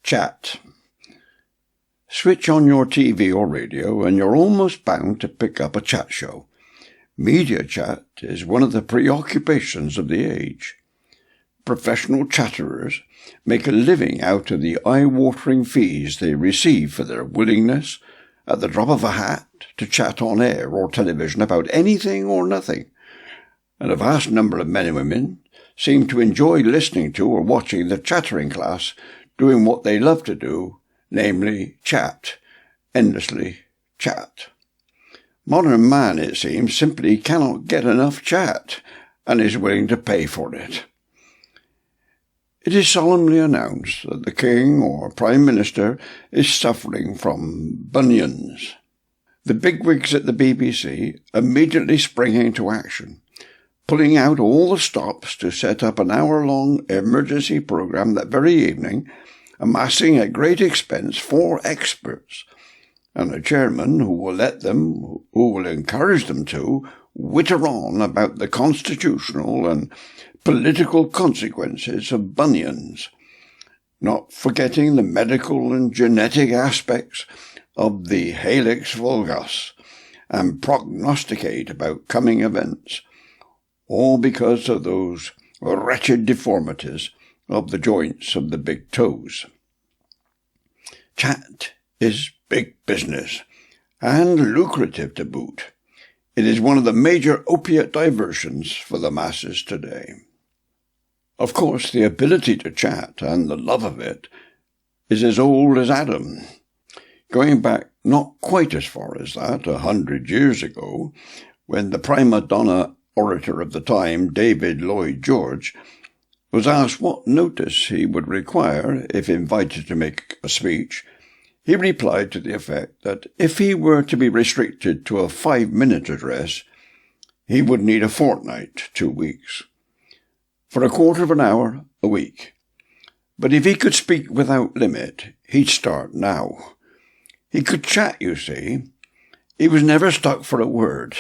Chat. Switch on your TV or radio and you're almost bound to pick up a chat show. Media chat is one of the preoccupations of the age. Professional chatterers make a living out of the eye-watering fees they receive for their willingness, at the drop of a hat, to chat on air or television about anything or nothing. And a vast number of men and women seem to enjoy listening to or watching the chattering class doing what they love to do, namely chat, endlessly chat. Modern man, it seems, simply cannot get enough chat and is willing to pay for it. It is solemnly announced that the King or Prime Minister is suffering from bunions. The bigwigs at the BBC immediately spring into action, pulling out all the stops to set up an hour-long emergency programme that very evening, amassing at great expense 4 experts, and a chairman who will encourage them to, witter on about the constitutional and political consequences of bunions, not forgetting the medical and genetic aspects of the helix valgus, and prognosticate about coming events, all because of those wretched deformities of the joints of the big toes. Chat is big business, and lucrative to boot. It is one of the major opiate diversions for the masses today. Of course, the ability to chat and the love of it is as old as Adam, going back not quite as far as that, 100 years ago, when the prima donna orator of the time, David Lloyd George, was asked what notice he would require if invited to make a speech. He replied to the effect that if he were to be restricted to a 5-minute address, he would need a fortnight, 2 weeks, for a quarter of an hour a week. But if he could speak without limit, he'd start now. He could chat, you see. He was never stuck for a word.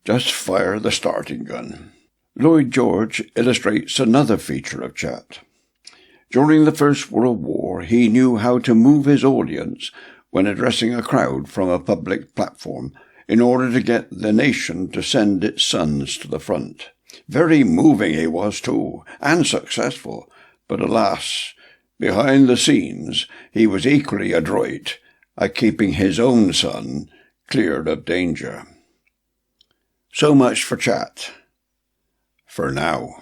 Just fire the starting gun. Lloyd George illustrates another feature of chat. During the First World War, he knew how to move his audience when addressing a crowd from a public platform in order to get the nation to send its sons to the front. Very moving he was too, and successful, but alas, behind the scenes he was equally adroit at keeping his own son cleared of danger. So much for chat, for now.